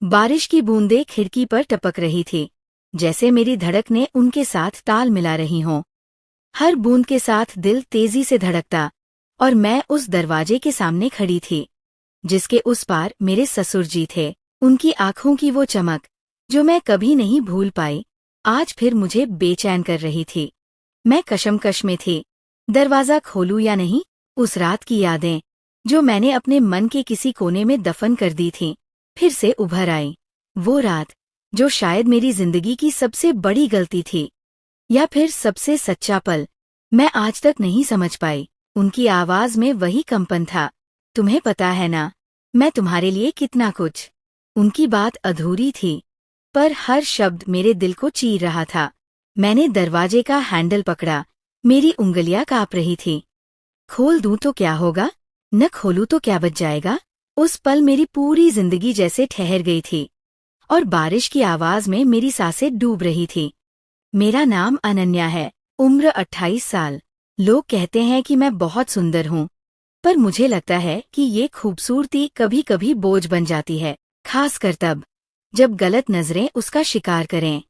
बारिश की बूंदें खिड़की पर टपक रही थी, जैसे मेरी धड़कनें उनके साथ ताल मिला रही हों। हर बूंद के साथ दिल तेजी से धड़कता, और मैं उस दरवाजे के सामने खड़ी थी, जिसके उस पार मेरे ससुर जी थे। उनकी आंखों की वो चमक, जो मैं कभी नहीं भूल पाई, आज फिर मुझे बेचैन कर रही थी। मैं कशमकश में थी, दरवाजा खोलूं या नहीं। उस रात की यादें, जो मैंने अपने मन के किसी कोने में दफन कर दी थीं, फिर से उभर आई। वो रात, जो शायद मेरी जिंदगी की सबसे बड़ी गलती थी, या फिर सबसे सच्चा पल, मैं आज तक नहीं समझ पाई। उनकी आवाज में वही कंपन था, तुम्हें पता है ना, मैं तुम्हारे लिए कितना कुछ। उनकी बात अधूरी थी, पर हर शब्द मेरे दिल को चीर रहा था। मैंने दरवाजे का हैंडल पकड़ा, मेरी उंगलियां कांप रही थी। खोल दूं तो क्या होगा, न खोलूं तो क्या बच जाएगा। उस पल मेरी पूरी जिंदगी जैसे ठहर गई थी, और बारिश की आवाज में मेरी सांसें डूब रही थी। मेरा नाम अनन्या है, उम्र 28 साल। लोग कहते हैं कि मैं बहुत सुंदर हूँ, पर मुझे लगता है कि ये खूबसूरती कभी कभी बोझ बन जाती है, खासकर तब जब गलत नजरें उसका शिकार करें।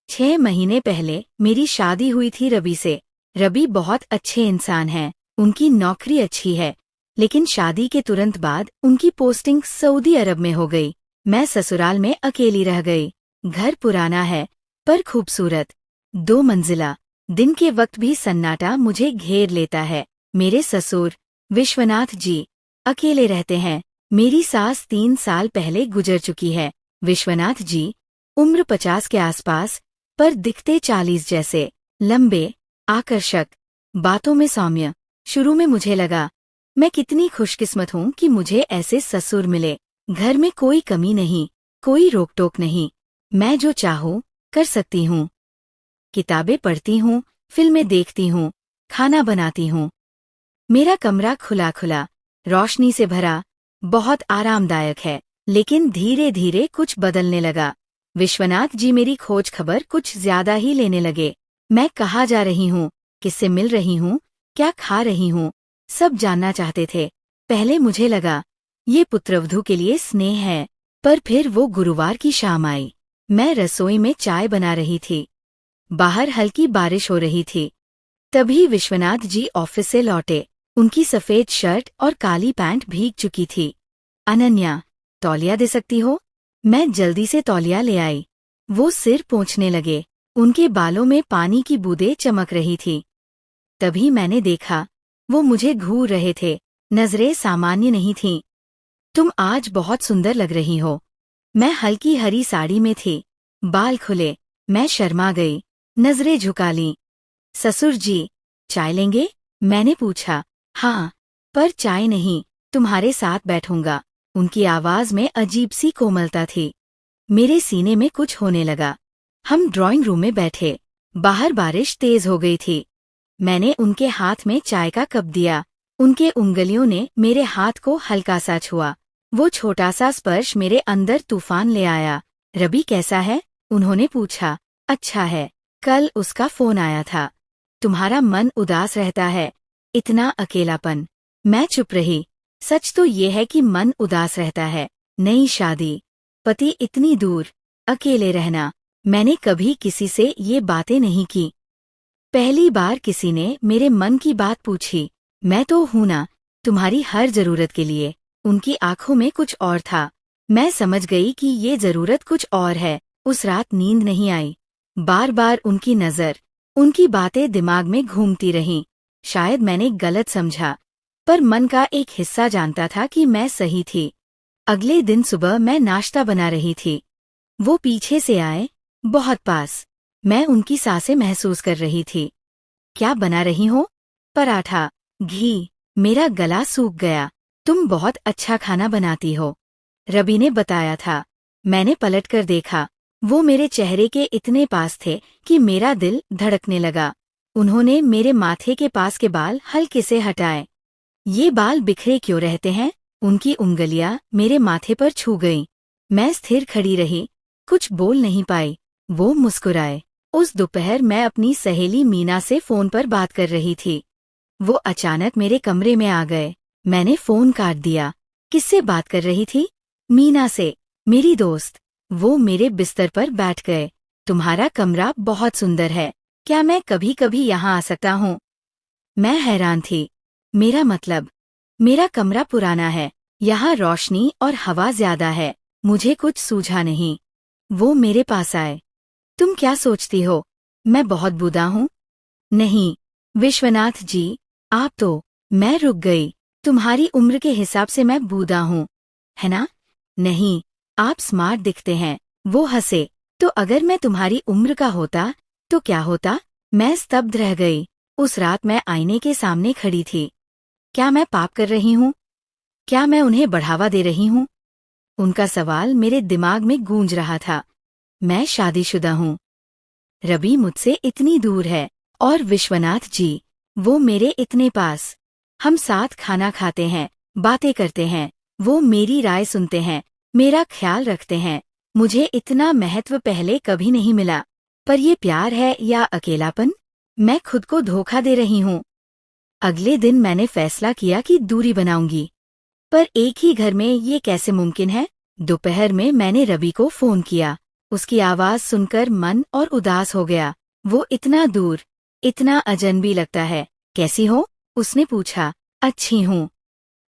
6 महीने पहले मेरी शादी हुई थी रवि से। रवि बहुत अच्छे इंसान हैं, उनकी नौकरी अच्छी है, लेकिन शादी के तुरंत बाद उनकी पोस्टिंग सऊदी अरब में हो गई। मैं ससुराल में अकेली रह गई। घर पुराना है, पर खूबसूरत, 2 मंजिला। दिन के वक्त भी सन्नाटा मुझे घेर लेता है। मेरे ससुर विश्वनाथ जी अकेले रहते हैं। मेरी सास 3 साल पहले गुजर चुकी है। विश्वनाथ जी उम्र 50 के आसपास, पर दिखते 40 जैसे। लंबे, आकर्षक, बातों में सौम्य। शुरू में मुझे लगा, मैं कितनी खुशकिस्मत हूँ कि मुझे ऐसे ससुर मिले। घर में कोई कमी नहीं, कोई रोक टोक नहीं, मैं जो चाहूँ कर सकती हूँ। किताबें पढ़ती हूँ, फिल्में देखती हूँ, खाना बनाती हूँ। मेरा कमरा खुला खुला, रोशनी से भरा, बहुत आरामदायक है। लेकिन धीरे धीरे कुछ बदलने लगा। विश्वनाथ जी मेरी खोज खबर कुछ ज्यादा ही लेने लगे। मैं कहाँ जा रही हूँ, किससे मिल रही हूँ, क्या खा रही हूँ, सब जानना चाहते थे। पहले मुझे लगा ये पुत्रवधू के लिए स्नेह है, पर फिर वो गुरुवार की शाम आई। मैं रसोई में चाय बना रही थी। बाहर हल्की बारिश हो रही थी। तभी विश्वनाथ जी ऑफिस से लौटे। उनकी सफेद शर्ट और काली पैंट भीग चुकी थी। अनन्या, तौलिया दे सकती हो? मैं जल्दी से तौलिया ले आई। वो सिर पोंछने लगे। उनके बालों में पानी की बूंदें चमक रही थी। तभी मैंने देखा, वो मुझे घूर रहे थे। नजरें सामान्य नहीं थीं। तुम आज बहुत सुंदर लग रही हो। मैं हल्की हरी साड़ी में थी, बाल खुले। मैं शर्मा गई, नजरें झुका लीं। ससुर जी, चाय लेंगे? मैंने पूछा। हाँ, पर चाय नहीं, तुम्हारे साथ बैठूंगा। उनकी आवाज में अजीब सी कोमलता थी। मेरे सीने में कुछ होने लगा। हम ड्राइंग रूम में बैठे। बाहर बारिश तेज हो गई थी। मैंने उनके हाथ में चाय का कप दिया। उनके उंगलियों ने मेरे हाथ को हल्का सा छुआ। वो छोटा सा स्पर्श मेरे अंदर तूफान ले आया। रवि कैसा है? उन्होंने पूछा। अच्छा है, कल उसका फोन आया था। तुम्हारा मन उदास रहता है, इतना अकेलापन। मैं चुप रही। सच तो ये है कि मन उदास रहता है। नई शादी, पति इतनी दूर, अकेले रहना। मैंने कभी किसी से ये बातें नहीं की। पहली बार किसी ने मेरे मन की बात पूछी। मैं तो हूं ना, तुम्हारी हर जरूरत के लिए। उनकी आंखों में कुछ और था। मैं समझ गई कि ये जरूरत कुछ और है। उस रात नींद नहीं आई। बार बार उनकी नजर, उनकी बातें दिमाग में घूमती रहीं। शायद मैंने गलत समझा, पर मन का एक हिस्सा जानता था कि मैं सही थी। अगले दिन सुबह मैं नाश्ता बना रही थी। वो पीछे से आए, बहुत पास। मैं उनकी सांसें महसूस कर रही थी। क्या बना रही हो? पराठा, घी। मेरा गला सूख गया। तुम बहुत अच्छा खाना बनाती हो, रवि ने बताया था। मैंने पलटकर देखा। वो मेरे चेहरे के इतने पास थे कि मेरा दिल धड़कने लगा। उन्होंने मेरे माथे के पास के बाल हल्के से हटाए। ये बाल बिखरे क्यों रहते हैं? उनकी उंगलियां मेरे माथे पर छू गईं। मैं स्थिर खड़ी रही, कुछ बोल नहीं पाई। वो मुस्कुराए। उस दोपहर मैं अपनी सहेली मीना से फोन पर बात कर रही थी। वो अचानक मेरे कमरे में आ गए। मैंने फोन काट दिया। किससे बात कर रही थी? मीना से। मेरी दोस्त, वो मेरे बिस्तर पर बैठ गए। तुम्हारा कमरा बहुत सुंदर है, क्या मैं कभी कभी यहाँ आ सकता हूँ? मैं हैरान थी। मेरा मतलब, मेरा कमरा पुराना है, यहाँ रोशनी और हवा ज्यादा है। मुझे कुछ सूझा नहीं। वो मेरे पास आए। तुम क्या सोचती हो, मैं बहुत बूढ़ा हूँ? नहीं, विश्वनाथ जी, आप तो। मैं रुक गई। तुम्हारी उम्र के हिसाब से मैं बूढ़ा हूँ, है ना? नहीं, आप स्मार्ट दिखते हैं। वो हंसे। तो अगर मैं तुम्हारी उम्र का होता तो क्या होता? मैं स्तब्ध रह गई। उस रात मैं आईने के सामने खड़ी थी। क्या मैं पाप कर रही हूँ? क्या मैं उन्हें बढ़ावा दे रही हूँ? उनका सवाल मेरे दिमाग में गूंज रहा था। मैं शादीशुदा हूँ। रवि मुझसे इतनी दूर है, और विश्वनाथ जी, वो मेरे इतने पास। हम साथ खाना खाते हैं, बातें करते हैं, वो मेरी राय सुनते हैं, मेरा ख्याल रखते हैं। मुझे इतना महत्व पहले कभी नहीं मिला। पर ये प्यार है या अकेलापन? मैं खुद को धोखा दे रही हूँ। अगले दिन मैंने फैसला किया कि दूरी बनाऊंगी। पर एक ही घर में ये कैसे मुमकिन है? दोपहर में मैंने रवि को फोन किया। उसकी आवाज सुनकर मन और उदास हो गया। वो इतना दूर, इतना अजनबी लगता है। कैसी हो? उसने पूछा। अच्छी हूँ।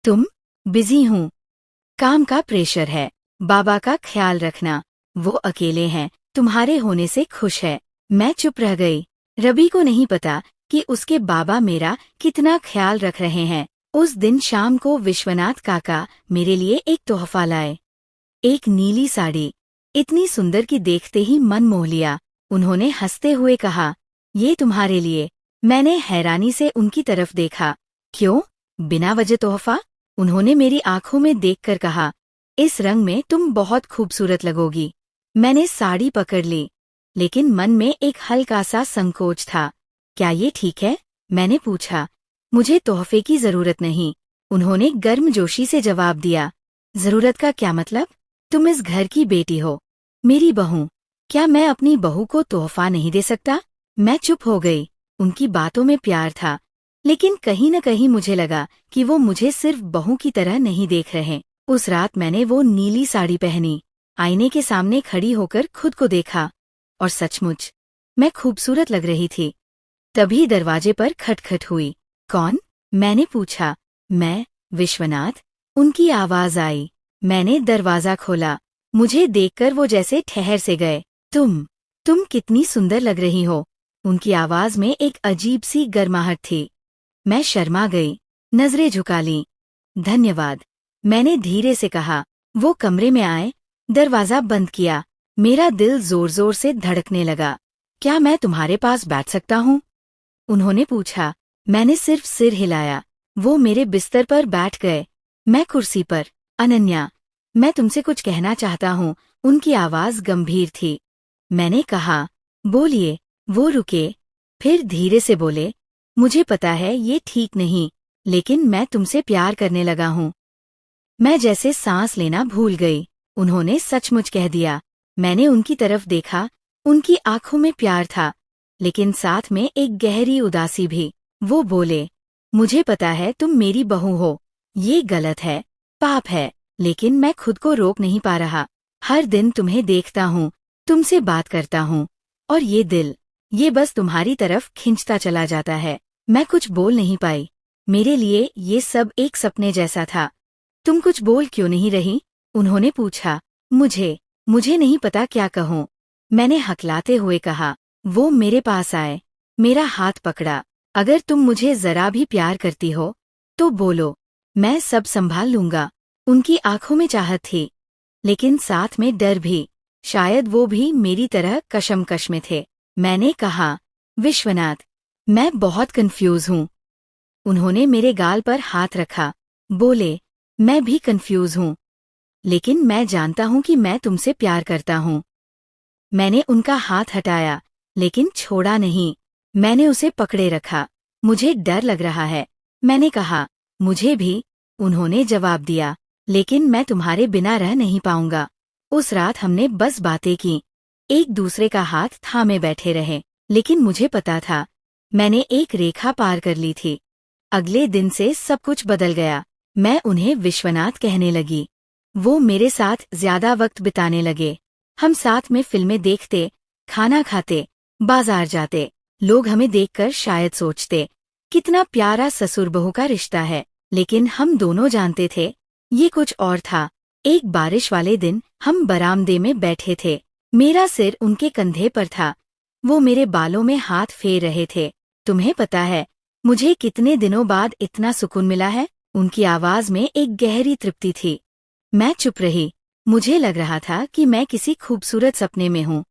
तुम? बिजी हूँ। काम का प्रेशर है। बाबा का ख्याल रखना। वो अकेले हैं, तुम्हारे होने से खुश है। मैं चुप रह गई। रवि को नहीं पता कि उसके बाबा मेरा कितना ख्याल रख रहे हैं। उस दिन शाम को विश्वनाथ काका मेरे लिए एक तोहफा लाए। एक नीली साड़ी, इतनी सुंदर कि देखते ही मन मोह लिया। उन्होंने हंसते हुए कहा, ये तुम्हारे लिए। मैंने हैरानी से उनकी तरफ देखा। क्यों? बिना वजह तोहफा? उन्होंने मेरी आंखों में देखकर कहा, इस रंग में तुम बहुत खूबसूरत लगोगी। मैंने साड़ी पकड़ ली, लेकिन मन में एक हल्का सा संकोच था। क्या ये ठीक है? मैंने पूछा। मुझे तोहफे की जरूरत नहीं, उन्होंने गर्मजोशी से जवाब दिया। जरूरत का क्या मतलब? तुम इस घर की बेटी हो, मेरी बहू। क्या मैं अपनी बहू को तोहफा नहीं दे सकता? मैं चुप हो गई। उनकी बातों में प्यार था, लेकिन कहीं न कहीं मुझे लगा कि वो मुझे सिर्फ बहू की तरह नहीं देख रहे। उस रात मैंने वो नीली साड़ी पहनी, आईने के सामने खड़ी होकर खुद को देखा, और सचमुच मैं खूबसूरत लग रही थी। तभी दरवाजे पर खटखट हुई। कौन? मैंने पूछा। मैं, विश्वनाथ। उनकी आवाज आई। मैंने दरवाजा खोला। मुझे देखकर वो जैसे ठहर से गए। तुम कितनी सुंदर लग रही हो। उनकी आवाज में एक अजीब सी गर्माहट थी। मैं शर्मा गई, नजरें झुका लीं। धन्यवाद, मैंने धीरे से कहा। वो कमरे में आए, दरवाजा बंद किया। मेरा दिल जोर जोर से धड़कने लगा। क्या मैं तुम्हारे पास बैठ सकता हूँ? उन्होंने पूछा। मैंने सिर्फ सिर हिलाया। वो मेरे बिस्तर पर बैठ गए, मैं कुर्सी पर। अनन्या, मैं तुमसे कुछ कहना चाहता हूँ। उनकी आवाज गंभीर थी। मैंने कहा, बोलिए। वो रुके, फिर धीरे से बोले, मुझे पता है ये ठीक नहीं, लेकिन मैं तुमसे प्यार करने लगा हूँ। मैं जैसे सांस लेना भूल गई। उन्होंने सचमुच कह दिया। मैंने उनकी तरफ देखा। उनकी आंखों में प्यार था, लेकिन साथ में एक गहरी उदासी भी। वो बोले, मुझे पता है तुम मेरी बहू हो। ये गलत है, पाप है, लेकिन मैं खुद को रोक नहीं पा रहा। हर दिन तुम्हें देखता हूँ, तुमसे बात करता हूँ, और ये दिल, ये बस तुम्हारी तरफ खिंचता चला जाता है। मैं कुछ बोल नहीं पाई। मेरे लिए ये सब एक सपने जैसा था। तुम कुछ बोल क्यों नहीं रही? उन्होंने पूछा। मुझे नहीं पता क्या कहूँ, मैंने हकलाते हुए कहा। वो मेरे पास आए, मेरा हाथ पकड़ा। अगर तुम मुझे जरा भी प्यार करती हो तो बोलो, मैं सब संभाल लूंगा। उनकी आंखों में चाहत थी, लेकिन साथ में डर भी। शायद वो भी मेरी तरह कशमकश में थे। मैंने कहा, विश्वनाथ, मैं बहुत कंफ्यूज हूँ। उन्होंने मेरे गाल पर हाथ रखा, बोले, मैं भी कंफ्यूज हूँ, लेकिन मैं जानता हूँ कि मैं तुमसे प्यार करता हूँ। मैंने उनका हाथ हटाया, लेकिन छोड़ा नहीं। मैंने उसे पकड़े रखा। मुझे डर लग रहा है, मैंने कहा। मुझे भी, उन्होंने जवाब दिया, लेकिन मैं तुम्हारे बिना रह नहीं पाऊंगा। उस रात हमने बस बातें की, एक दूसरे का हाथ थामे बैठे रहे, लेकिन मुझे पता था, मैंने एक रेखा पार कर ली थी। अगले दिन से सब कुछ बदल गया। मैं उन्हें विश्वनाथ कहने लगी। वो मेरे साथ ज्यादा वक्त बिताने लगे। हम साथ में फिल्में देखते, खाना खाते, बाजार जाते। लोग हमें देखकर शायद सोचते, कितना प्यारा ससुर बहू का रिश्ता है। लेकिन हम दोनों जानते थे, ये कुछ और था। एक बारिश वाले दिन हम बरामदे में बैठे थे। मेरा सिर उनके कंधे पर था। वो मेरे बालों में हाथ फेर रहे थे। तुम्हें पता है, मुझे कितने दिनों बाद इतना सुकून मिला है? उनकी आवाज में एक गहरी तृप्ति थी। मैं चुप रही। मुझे लग रहा था कि मैं किसी खूबसूरत सपने में हूँ।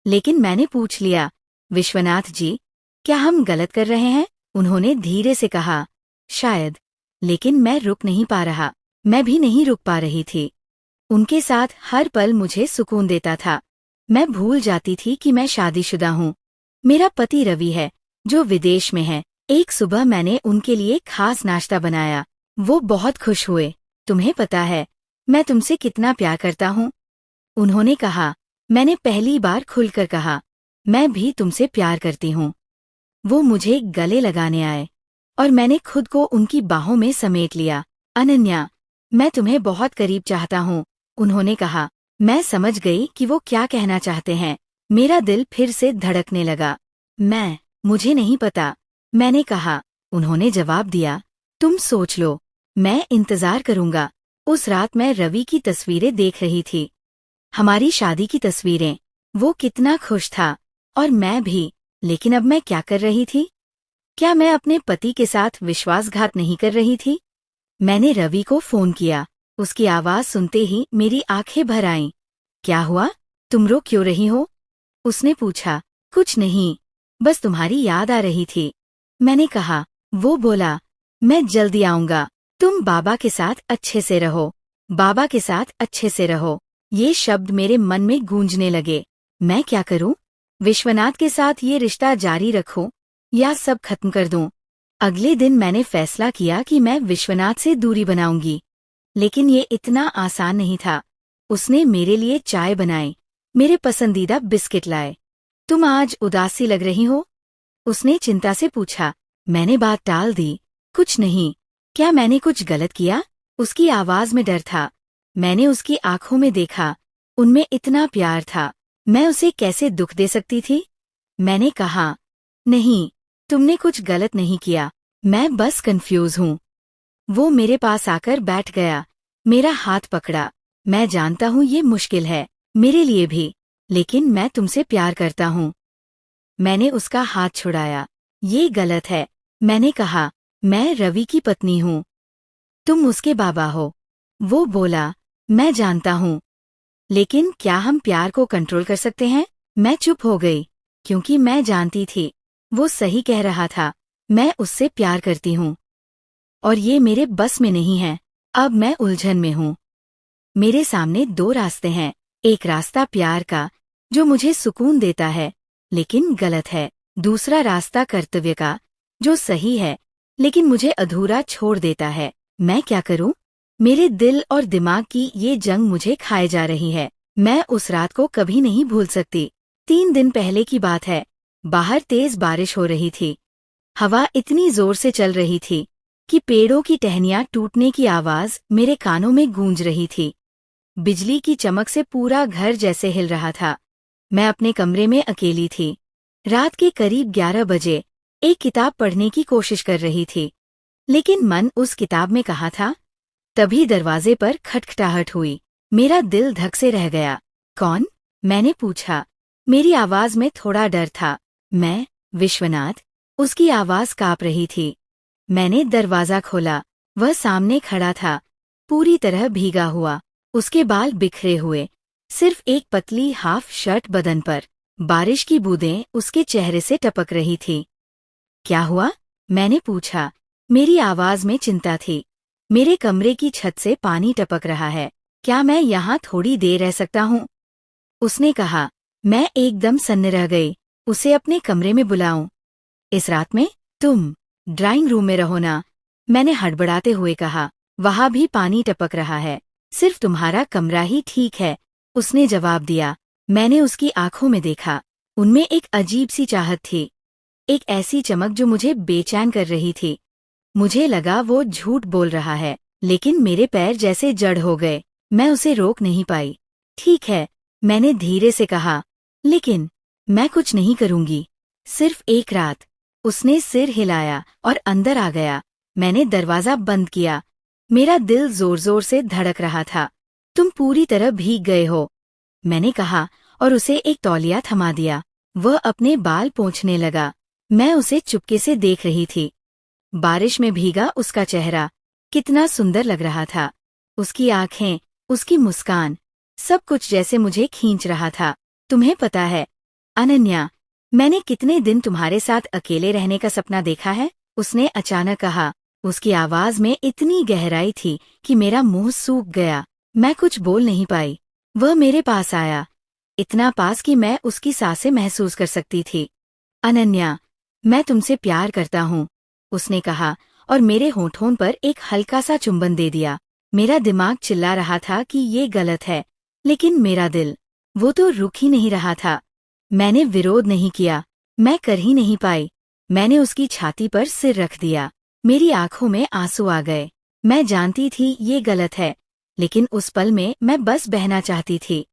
लेकिन मैंने पूछ लिया, विश्वनाथ जी, क्या हम गलत कर रहे हैं? उन्होंने धीरे से कहा, शायद। लेकिन मैं रुक नहीं पा रहा। मैं भी नहीं रुक पा रही थी। उनके साथ हर पल मुझे सुकून देता था। मैं भूल जाती थी कि मैं शादीशुदा हूँ। मेरा पति रवि है, जो विदेश में है। एक सुबह मैंने उनके लिए खास नाश्ता बनाया। वो बहुत खुश हुए। तुम्हें पता है, मैं तुमसे कितना प्यार करता हूँ? उन्होंने कहा। मैंने पहली बार खुलकर कहा, मैं भी तुमसे प्यार करती हूँ। वो मुझे गले लगाने आए और मैंने खुद को उनकी बाहों में समेट लिया। अनन्या, मैं तुम्हें बहुत करीब चाहता हूँ, उन्होंने कहा। मैं समझ गई कि वो क्या कहना चाहते हैं। मेरा दिल फिर से धड़कने लगा। मुझे नहीं पता, मैंने कहा। उन्होंने जवाब दिया, तुम सोच लो, मैं इंतजार करूंगा। उस रात मैं रवि की तस्वीरें देख रही थी, हमारी शादी की तस्वीरें। वो कितना खुश था और मैं भी। लेकिन अब मैं क्या कर रही थी? क्या मैं अपने पति के साथ विश्वासघात नहीं कर रही थी? मैंने रवि को फोन किया। उसकी आवाज सुनते ही मेरी आंखें भर आईं। क्या हुआ? तुम रो क्यों रही हो? उसने पूछा। कुछ नहीं, बस तुम्हारी याद आ रही थी, मैंने कहा। वो बोला, मैं जल्दी आऊंगा। तुम बाबा के साथ अच्छे से रहो। बाबा के साथ अच्छे से रहो। ये शब्द मेरे मन में गूंजने लगे। मैं क्या करूं? विश्वनाथ के साथ ये रिश्ता जारी रखूं या सब खत्म कर दूं? अगले दिन मैंने फैसला किया कि मैं विश्वनाथ से दूरी बनाऊंगी। लेकिन ये इतना आसान नहीं था। उसने मेरे लिए चाय बनाई, मेरे पसंदीदा बिस्किट लाए। तुम आज उदासी लग रही हो? उसने चिंता से पूछा। मैंने बात टाल दी। कुछ नहीं। क्या मैंने कुछ गलत किया? उसकी आवाज में डर था। मैंने उसकी आंखों में देखा, उनमें इतना प्यार था। मैं उसे कैसे दुख दे सकती थी? मैंने कहा, नहीं, तुमने कुछ गलत नहीं किया, मैं बस कंफ्यूज हूँ। वो मेरे पास आकर बैठ गया, मेरा हाथ पकड़ा। मैं जानता हूँ ये मुश्किल है, मेरे लिए भी, लेकिन मैं तुमसे प्यार करता हूँ। मैंने उसका हाथ छुड़ाया। ये गलत है, मैंने कहा। मैं रवि की पत्नी हूँ, तुम उसके बाबा हो। वो बोला, मैं जानता हूँ, लेकिन क्या हम प्यार को कंट्रोल कर सकते हैं? मैं चुप हो गई, क्योंकि मैं जानती थी, वो सही कह रहा था। मैं उससे प्यार करती हूँ और ये मेरे बस में नहीं है। अब मैं उलझन में हूँ। मेरे सामने दो रास्ते हैं। एक रास्ता प्यार का, जो मुझे सुकून देता है, लेकिन गलत है। दूसरा रास्ता कर्तव्य का, जो सही है, लेकिन मुझे अधूरा छोड़ देता है। मैं क्या करूं? मेरे दिल और दिमाग की ये जंग मुझे खाए जा रही है। मैं उस रात को कभी नहीं भूल सकती। 3 दिन पहले की बात है। बाहर तेज बारिश हो रही थी। हवा इतनी जोर से चल रही थी कि पेड़ों की टहनियां टूटने की आवाज मेरे कानों में गूंज रही थी। बिजली की चमक से पूरा घर जैसे हिल रहा था। मैं अपने कमरे में अकेली थी। रात के करीब 11 बजे एक किताब पढ़ने की कोशिश कर रही थी, लेकिन मन उस किताब में कहाँ था। तभी दरवाजे पर खटखटाहट हुई। मेरा दिल धक से रह गया। कौन? मैंने पूछा। मेरी आवाज में थोड़ा डर था। मैं, विश्वनाथ। उसकी आवाज कांप रही थी। मैंने दरवाजा खोला। वह सामने खड़ा था, पूरी तरह भीगा हुआ। उसके बाल बिखरे हुए, सिर्फ एक पतली हाफ शर्ट बदन पर। बारिश की बूंदें उसके चेहरे से टपक रही थी। क्या हुआ? मैंने पूछा। मेरी आवाज में चिंता थी। मेरे कमरे की छत से पानी टपक रहा है। क्या मैं यहाँ थोड़ी देर रह सकता हूँ? उसने कहा। मैं एकदम सन्न रह गई। उसे अपने कमरे में बुलाऊं? इस रात में? तुम ड्राइंग रूम में रहो ना, मैंने हड़बड़ाते हुए कहा। वहाँ भी पानी टपक रहा है। सिर्फ तुम्हारा कमरा ही ठीक है, उसने जवाब दिया। मैंने उसकी आंखों में देखा। उनमें एक अजीब सी चाहत थी, एक ऐसी चमक जो मुझे बेचैन कर रही थी। मुझे लगा वो झूठ बोल रहा है, लेकिन मेरे पैर जैसे जड़ हो गए। मैं उसे रोक नहीं पाई। ठीक है, मैंने धीरे से कहा, लेकिन मैं कुछ नहीं करूंगी, सिर्फ एक रात। उसने सिर हिलाया और अंदर आ गया। मैंने दरवाजा बंद किया। मेरा दिल जोर जोर से धड़क रहा था। तुम पूरी तरह भीग गए हो, मैंने कहा और उसे एक तौलिया थमा दिया। वह अपने बाल पोंछने लगा। मैं उसे चुपके से देख रही थी। बारिश में भीगा उसका चेहरा कितना सुंदर लग रहा था। उसकी आंखें, उसकी मुस्कान, सब कुछ जैसे मुझे खींच रहा था। तुम्हें पता है अनन्या, मैंने कितने दिन तुम्हारे साथ अकेले रहने का सपना देखा है, उसने अचानक कहा। उसकी आवाज में इतनी गहराई थी कि मेरा मुंह सूख गया। मैं कुछ बोल नहीं पाई। वह मेरे पास आया, इतना पास कि मैं उसकी सांसें महसूस कर सकती थी। अनन्या, मैं तुमसे प्यार करता हूँ, उसने कहा और मेरे होठों पर एक हल्का सा चुंबन दे दिया। मेरा दिमाग चिल्ला रहा था कि ये गलत है, लेकिन मेरा दिल, वो तो रुक ही नहीं रहा था। मैंने विरोध नहीं किया, मैं कर ही नहीं पाई। मैंने उसकी छाती पर सिर रख दिया। मेरी आंखों में आंसू आ गए। मैं जानती थी ये गलत है, लेकिन उस पल में मैं बस बहना चाहती थी।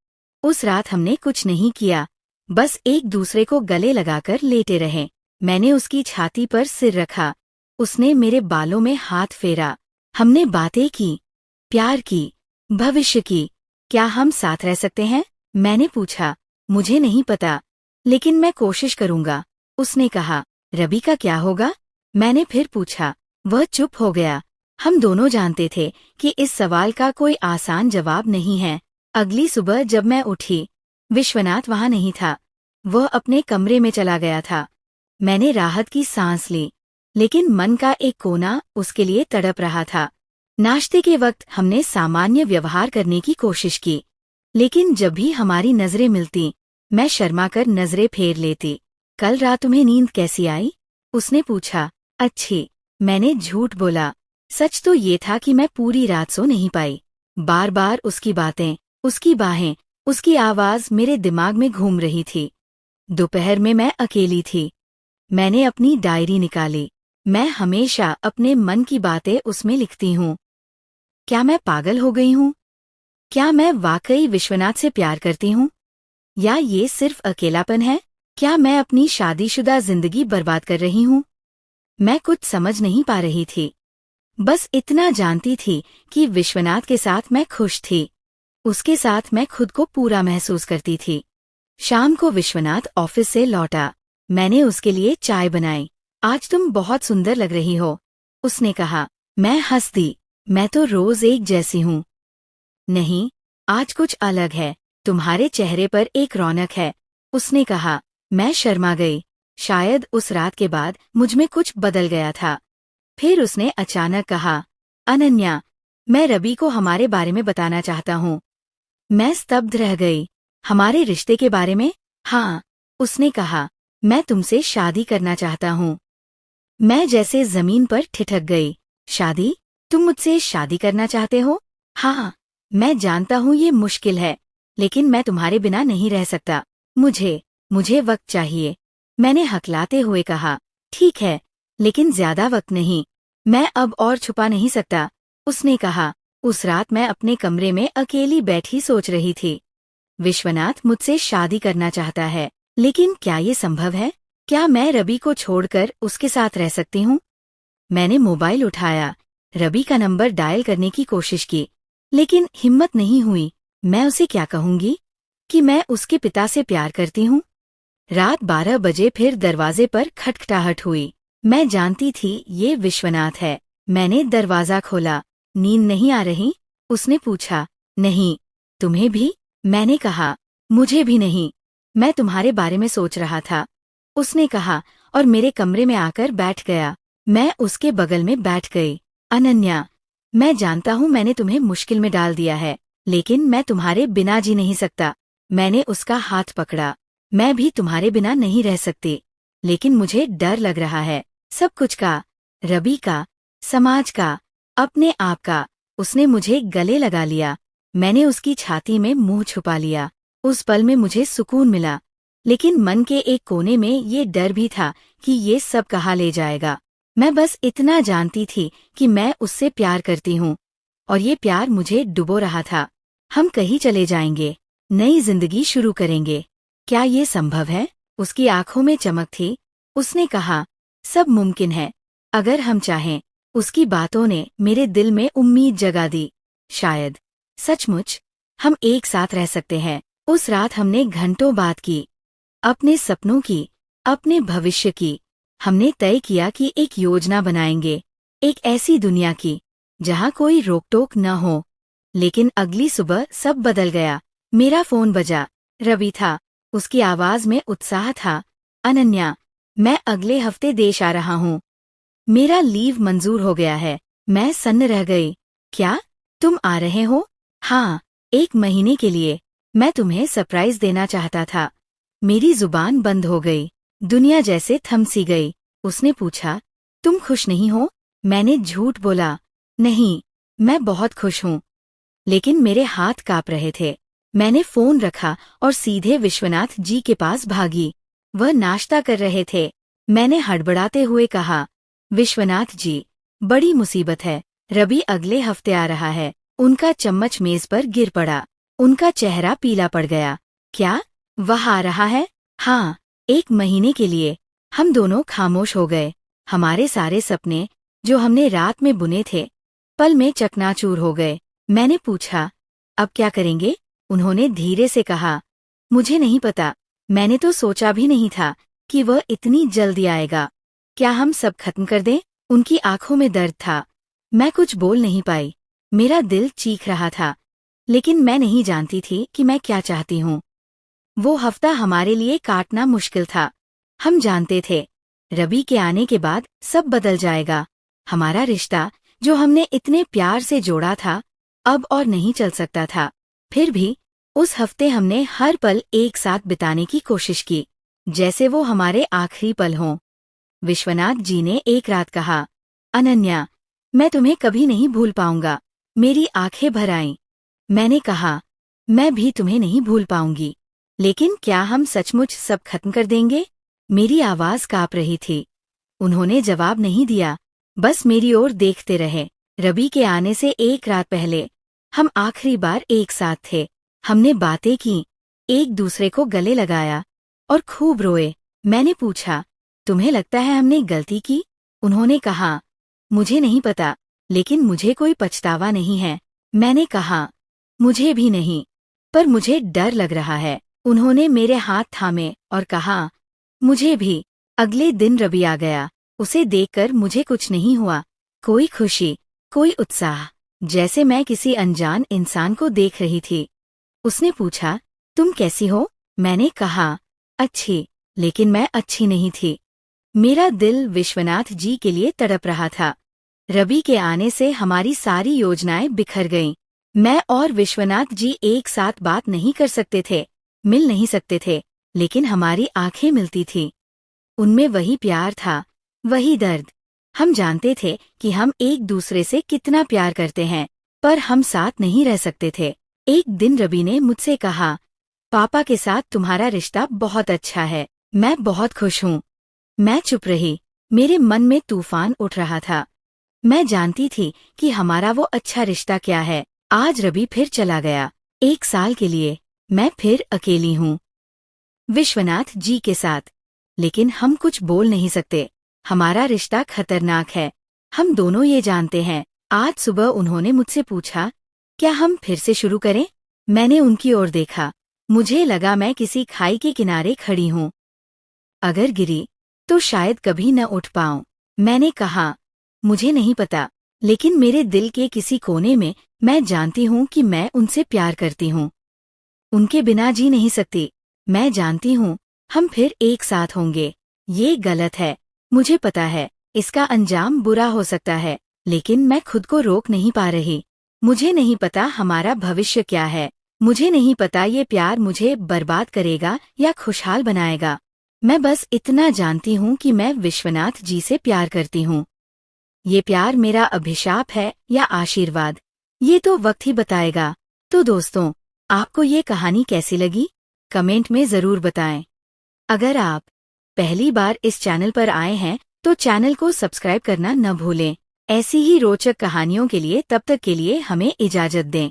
उस रात हमने कुछ नहीं किया, बस एक दूसरे को गले लगाकर लेटे रहे। मैंने उसकी छाती पर सिर रखा, उसने मेरे बालों में हाथ फेरा। हमने बातें की, प्यार की, भविष्य की। क्या हम साथ रह सकते हैं, मैंने पूछा। मुझे नहीं पता, लेकिन मैं कोशिश करूंगा, उसने कहा। रवि का क्या होगा, मैंने फिर पूछा। वह चुप हो गया। हम दोनों जानते थे कि इस सवाल का कोई आसान जवाब नहीं है। अगली सुबह जब मैं उठी, विश्वनाथ वहां नहीं था। वह अपने कमरे में चला गया था। मैंने राहत की सांस ली, लेकिन मन का एक कोना उसके लिए तड़प रहा था। नाश्ते के वक्त हमने सामान्य व्यवहार करने की कोशिश की, लेकिन जब भी हमारी नजरें मिलती, मैं शर्मा कर नजरें फेर लेती। कल रात तुम्हें नींद कैसी आई, उसने पूछा। अच्छी, मैंने झूठ बोला। सच तो ये था कि मैं पूरी रात सो नहीं पाई। बार बार उसकी बातें, उसकी बाहें, उसकी आवाज मेरे दिमाग में घूम रही थी। दोपहर में मैं अकेली थी। मैंने अपनी डायरी निकाली। मैं हमेशा अपने मन की बातें उसमें लिखती हूँ। क्या मैं पागल हो गई हूँ? क्या मैं वाकई विश्वनाथ से प्यार करती हूँ, या ये सिर्फ अकेलापन है? क्या मैं अपनी शादीशुदा जिंदगी बर्बाद कर रही हूँ? मैं कुछ समझ नहीं पा रही थी। बस इतना जानती थी कि विश्वनाथ के साथ मैं खुश थी। उसके साथ मैं खुद को पूरा महसूस करती थी। शाम को विश्वनाथ ऑफिस से लौटा। मैंने उसके लिए चाय बनाई। आज तुम बहुत सुंदर लग रही हो, उसने कहा। मैं हंस दी। मैं तो रोज एक जैसी हूँ। नहीं, आज कुछ अलग है। तुम्हारे चेहरे पर एक रौनक है, उसने कहा। मैं शर्मा गई। शायद उस रात के बाद मुझमें कुछ बदल गया था। फिर उसने अचानक कहा, अनन्या, मैं रवि को हमारे बारे में बताना चाहता हूँ। मैं स्तब्ध रह गई। हमारे रिश्ते के बारे में? हाँ, उसने कहा। मैं तुमसे शादी करना चाहता हूँ। मैं जैसे जमीन पर ठिठक गई। शादी? तुम मुझसे शादी करना चाहते हो? हाँ, मैं जानता हूँ ये मुश्किल है, लेकिन मैं तुम्हारे बिना नहीं रह सकता। मुझे वक्त चाहिए, मैंने हकलाते हुए कहा। ठीक है, लेकिन ज्यादा वक्त नहीं। मैं अब और छुपा नहीं सकता, उसने कहा। उस रात मैं अपने कमरे में अकेली बैठी सोच रही थी। विश्वनाथ मुझसे शादी करना चाहता है, लेकिन क्या ये संभव है? क्या मैं रवि को छोड़कर उसके साथ रह सकती हूँ? मैंने मोबाइल उठाया, रवि का नंबर डायल करने की कोशिश की, लेकिन हिम्मत नहीं हुई। मैं उसे क्या कहूंगी कि मैं उसके पिता से प्यार करती हूँ? रात 12 बजे फिर दरवाजे पर खटखटाहट हुई। मैं जानती थी ये विश्वनाथ है। मैंने दरवाजा खोला। नींद नहीं आ रही, उसने पूछा। नहीं, तुम्हें भी, मैंने कहा। मुझे भी नहीं, मैं तुम्हारे बारे में सोच रहा था, उसने कहा और मेरे कमरे में आकर बैठ गया। मैं उसके बगल में बैठ गई। अनन्या, मैं जानता हूँ मैंने तुम्हें मुश्किल में डाल दिया है, लेकिन मैं तुम्हारे बिना जी नहीं सकता। मैंने उसका हाथ पकड़ा। मैं भी तुम्हारे बिना नहीं रह सकती, लेकिन मुझे डर लग रहा है, सब कुछ का, रवि का, समाज का, अपने आप का। उसने मुझे गले लगा लिया। मैंने उसकी छाती में मुंह छुपा लिया। उस पल में मुझे सुकून मिला, लेकिन मन के एक कोने में ये डर भी था कि ये सब कहाँ ले जाएगा। मैं बस इतना जानती थी कि मैं उससे प्यार करती हूँ, और ये प्यार मुझे डुबो रहा था। हम कहीं चले जाएंगे, नई जिंदगी शुरू करेंगे। क्या ये संभव है? उसकी आंखों में चमक थी। उसने कहा, सब मुमकिन है, अगर हम चाहें। उसकी बातों ने मेरे दिल में उम्मीद जगा दी। शायद सचमुच हम एक साथ रह सकते हैं। उस रात हमने घंटों बात की, अपने सपनों की, अपने भविष्य की। हमने तय किया कि एक योजना बनाएंगे, एक ऐसी दुनिया की जहां कोई रोक टोक न हो। लेकिन अगली सुबह सब बदल गया। मेरा फोन बजा। रवि था। उसकी आवाज में उत्साह था। अनन्या, मैं अगले हफ्ते देश आ रहा हूँ। मेरा लीव मंजूर हो गया है। मैं सन्न रह गई। क्या, तुम आ रहे हो? हाँ, 1 महीने के लिए। मैं तुम्हें सरप्राइज देना चाहता था। मेरी जुबान बंद हो गई। दुनिया जैसे थम सी गई। उसने पूछा, तुम खुश नहीं हो? मैंने झूठ बोला, नहीं, मैं बहुत खुश हूँ। लेकिन मेरे हाथ कांप रहे थे। मैंने फोन रखा और सीधे विश्वनाथ जी के पास भागी। वह नाश्ता कर रहे थे। मैंने हड़बड़ाते हुए कहा, विश्वनाथ जी, बड़ी मुसीबत है। रवि अगले हफ्ते आ रहा है। उनका चम्मच मेज पर गिर पड़ा। उनका चेहरा पीला पड़ गया। क्या, वह आ रहा है? हाँ, 1 महीने के लिए। हम दोनों खामोश हो गए। हमारे सारे सपने जो हमने रात में बुने थे, पल में चकनाचूर हो गए। मैंने पूछा, अब क्या करेंगे? उन्होंने धीरे से कहा, मुझे नहीं पता। मैंने तो सोचा भी नहीं था कि वह इतनी जल्दी आएगा। क्या हम सब खत्म कर दें? उनकी आंखों में दर्द था। मैं कुछ बोल नहीं पाई। मेरा दिल चीख रहा था, लेकिन मैं नहीं जानती थी कि मैं क्या चाहती हूँ। वो हफ्ता हमारे लिए काटना मुश्किल था। हम जानते थे, रवि के आने के बाद सब बदल जाएगा। हमारा रिश्ता जो हमने इतने प्यार से जोड़ा था, अब और नहीं चल सकता था। फिर भी उस हफ्ते हमने हर पल एक साथ बिताने की कोशिश की, जैसे वो हमारे आखिरी पल हों। विश्वनाथ जी ने एक रात कहा, अनन्या, मैं तुम्हें कभी नहीं भूल पाऊंगा। मेरी आंखें भर आईं। मैंने कहा, मैं भी तुम्हें नहीं भूल पाऊंगी। लेकिन क्या हम सचमुच सब खत्म कर देंगे? मेरी आवाज कांप रही थी। उन्होंने जवाब नहीं दिया, बस मेरी ओर देखते रहे। रवि के आने से एक रात पहले हम आखिरी बार एक साथ थे। हमने बातें की, एक दूसरे को गले लगाया और खूब रोए। मैंने पूछा, तुम्हें लगता है हमने गलती की? उन्होंने कहा, मुझे नहीं पता, लेकिन मुझे कोई पछतावा नहीं है। मैंने कहा, मुझे भी नहीं, पर मुझे डर लग रहा है। उन्होंने मेरे हाथ थामे और कहा, मुझे भी। अगले दिन रवि आ गया। उसे देखकर मुझे कुछ नहीं हुआ। कोई खुशी, कोई उत्साह, जैसे मैं किसी अनजान इंसान को देख रही थी। उसने पूछा, तुम कैसी हो? मैंने कहा, अच्छी, लेकिन मैं अच्छी नहीं थी। मेरा दिल विश्वनाथ जी के लिए तड़प रहा था। रवि के आने से हमारी सारी योजनाएं बिखर गईं। मैं और विश्वनाथ जी एक साथ बात नहीं कर सकते थे, मिल नहीं सकते थे, लेकिन हमारी आंखें मिलती थीं। उनमें वही प्यार था, वही दर्द। हम जानते थे कि हम एक दूसरे से कितना प्यार करते हैं, पर हम साथ नहीं रह सकते थे। एक दिन रवि ने मुझसे कहा, पापा के साथ तुम्हारा रिश्ता बहुत अच्छा है। मैं बहुत खुश हूँ। मैं चुप रही। मेरे मन में तूफान उठ रहा था। मैं जानती थी कि हमारा वो अच्छा रिश्ता क्या है। आज रवि फिर चला गया, 1 साल के लिए। मैं फिर अकेली हूँ, विश्वनाथ जी के साथ। लेकिन हम कुछ बोल नहीं सकते। हमारा रिश्ता खतरनाक है, हम दोनों ये जानते हैं। आज सुबह उन्होंने मुझसे पूछा, क्या हम फिर से शुरू करें? मैंने उनकी ओर देखा। मुझे लगा मैं किसी खाई के किनारे खड़ी हूँ। अगर गिरी तो शायद कभी न उठ पाऊं। मैंने कहा, मुझे नहीं पता, लेकिन मेरे दिल के किसी कोने में मैं जानती हूँ कि मैं उनसे प्यार करती हूँ। उनके बिना जी नहीं सकती। मैं जानती हूँ हम फिर एक साथ होंगे। ये गलत है, मुझे पता है। इसका अंजाम बुरा हो सकता है, लेकिन मैं खुद को रोक नहीं पा रही। मुझे नहीं पता हमारा भविष्य क्या है। मुझे नहीं पता ये प्यार मुझे बर्बाद करेगा या खुशहाल बनाएगा। मैं बस इतना जानती हूँ कि मैं विश्वनाथ जी से प्यार करती हूँ। ये प्यार मेरा अभिशाप है या आशीर्वाद, ये तो वक्त ही बताएगा। तो दोस्तों, आपको ये कहानी कैसी लगी? कमेंट में ज़रूर बताएं। अगर आप पहली बार इस चैनल पर आए हैं तो चैनल को सब्सक्राइब करना न भूलें। ऐसी ही रोचक कहानियों के लिए तब तक के लिए हमें इजाज़त दें।